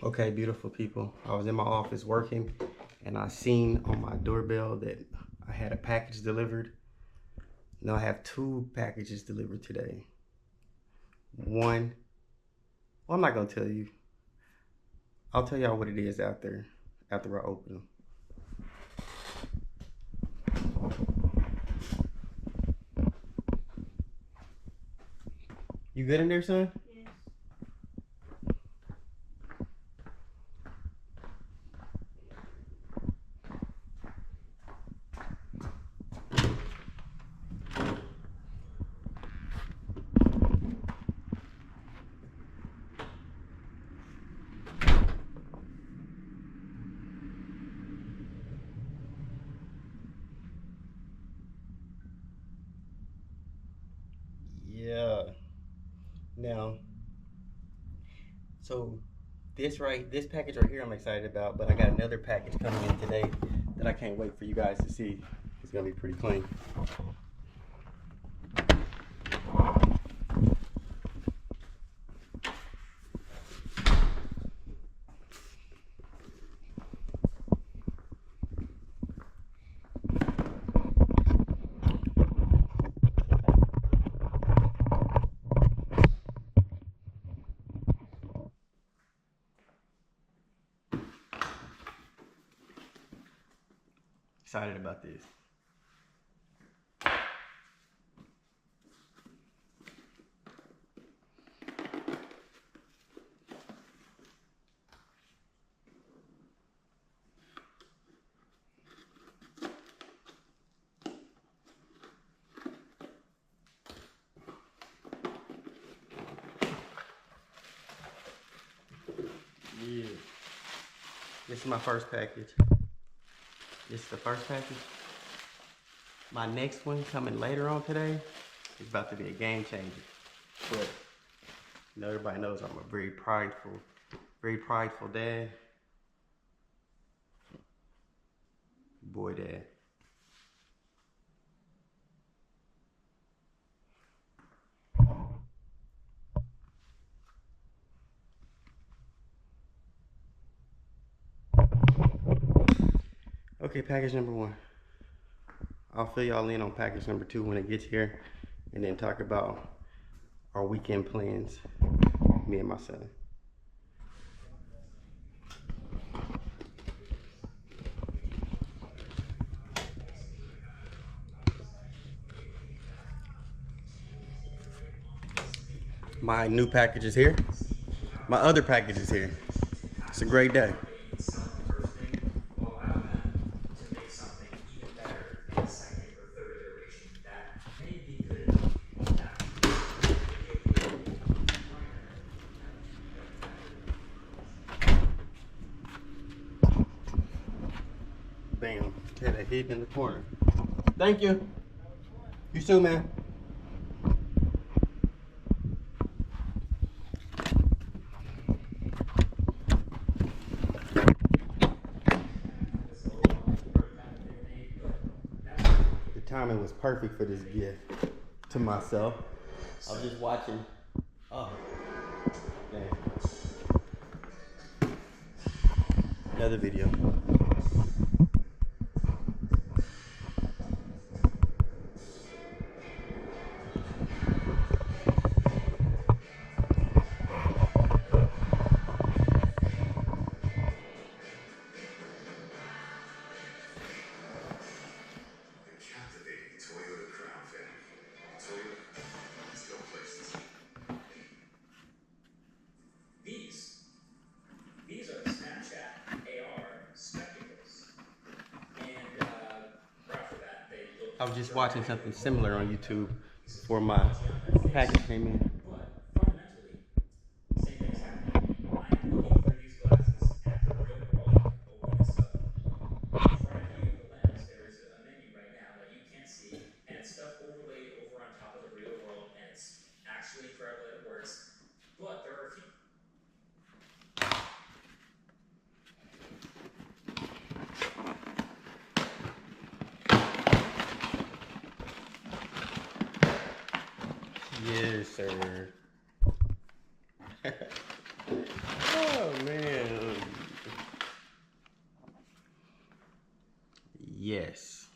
Okay, beautiful people. I was in my office working and I seen on my doorbell that I had a package delivered. Now I have 2 packages delivered today. One, well, I'm not gonna tell you. I'll tell y'all what it is after I open them. You good in there, son? Yes. Yeah. Now, so this package right here I'm excited about, but I got another package coming in today that I can't wait for you guys to see. It's gonna be pretty clean. Excited about this. Yeah. This is my first package. This is the first package. My next one coming later on today is about to be a game changer. But you know, everybody knows I'm a very prideful dad. Boy dad. Okay, package number 1. I'll fill y'all in on package number 2 when it gets here, and then talk about our weekend plans, me and my son. My new package is here. My other package is here. It's a great day. Bam. Had a hit in the corner. Thank you. You too, man. The timing was perfect for this gift to myself. I was just watching. Oh, damn. Another video. These are the Snapchat AR spectacles. And right after that, they look. I was just watching something similar on YouTube before my package came in. But fundamentally, same thing's happening. I'm looking through these glasses at the real world, opening this up. In front of you, the lens, there is a menu right now that you can't see, and it's stuff overlaid over on top of the real world, and it's actually incredible that it works. But there are a few. Yes, sir. Oh, man. Yes.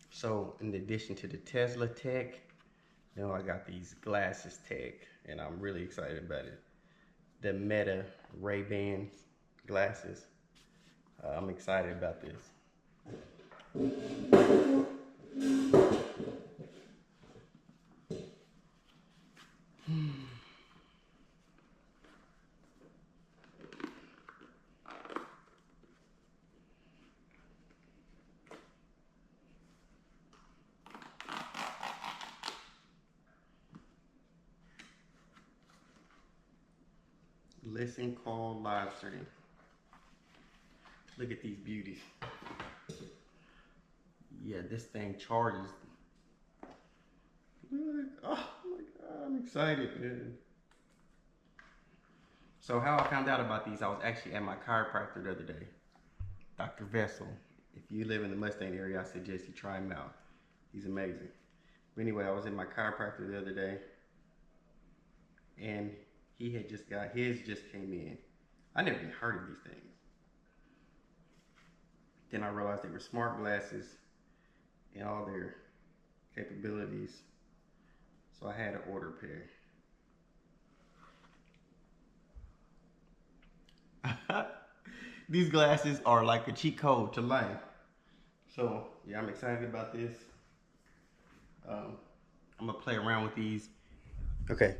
So in addition to the Tesla tech, I got these glasses tech, and I'm really excited about it. The Meta Ray-Ban glasses. I'm excited about this. Listen, call, live stream. Look at these beauties. Yeah, this thing charges. Look, oh my God, I'm excited, man. So how I found out about these, I was actually at my chiropractor the other day, Dr. Vessel. If you live in the Mustang area, I suggest you try him out. He's amazing. But anyway, I was at my chiropractor the other day, and he had just got his, just came in. I never even heard of these things. Then I realized they were smart glasses and all their capabilities. So I had to order a pair. These glasses are like a cheat code to life. So yeah, I'm excited about this. I'm gonna play around with these. Okay,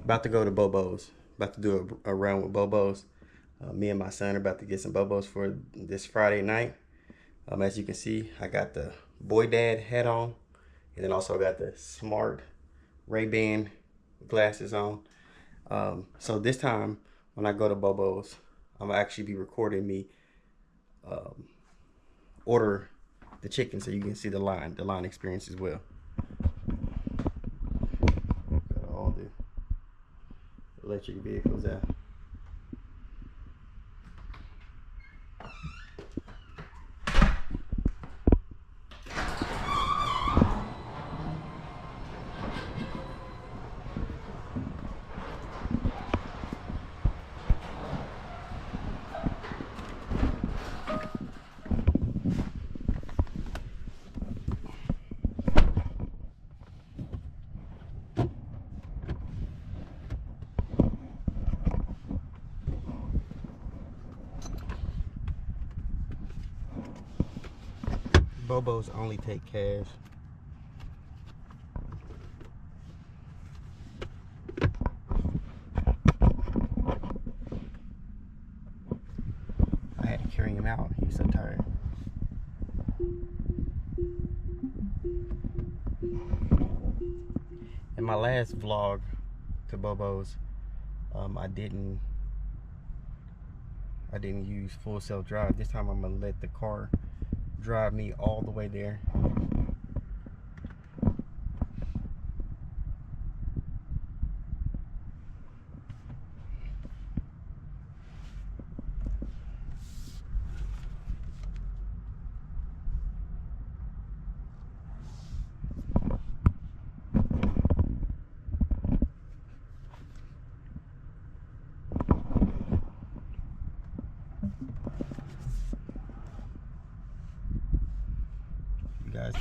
about to go to Bobo's. About to do a round with Bobo's. Me and my son are about to get some Bobo's for this Friday night. As you can see, I got the Boy Dad hat on, and then also got the smart Ray-Ban glasses on. So this time, when I go to Bobo's, I'm gonna actually be recording me order the chicken, so you can see the line experience as well. Got all the electric vehicles out. Bobo's only take cash. I had to carry him out. He was so tired. In my last vlog to Bobo's, I didn't use full self drive. This time I'm gonna let the car drive me all the way there. You guys,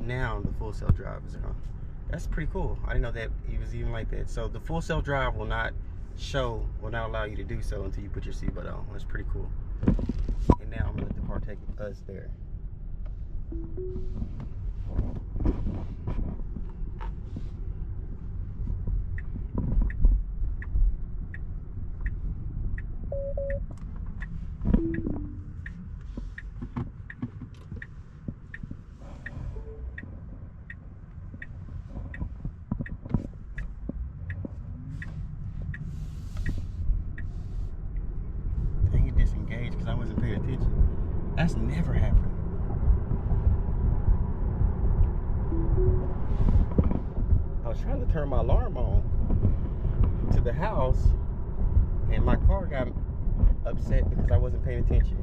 now the full self drive is on. That's pretty cool. I didn't know that it was even like that. So the full self drive will not allow you to do so until you put your seatbelt on. That's pretty cool. And now I'm gonna let the car take us there. Dang, it disengaged because I wasn't paying attention. That's never happened. I was trying to turn my alarm on to the house, and my car got upset because I wasn't paying attention.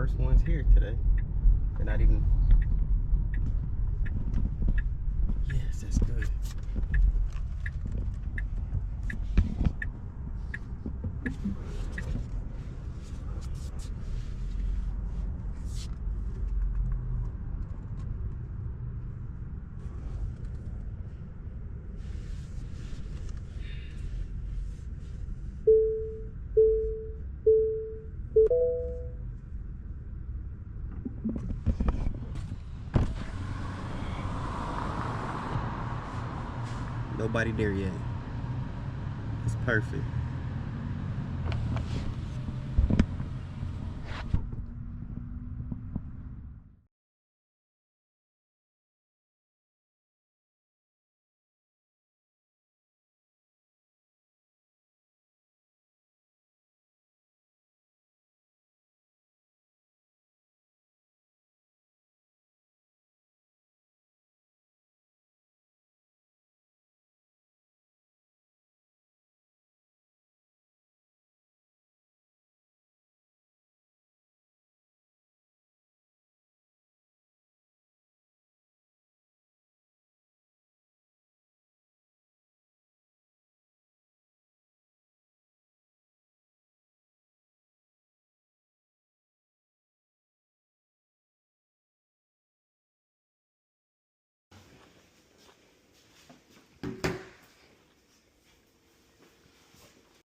first ones here today. They're not even. Yes, that's good. Nobody there yet. It's perfect.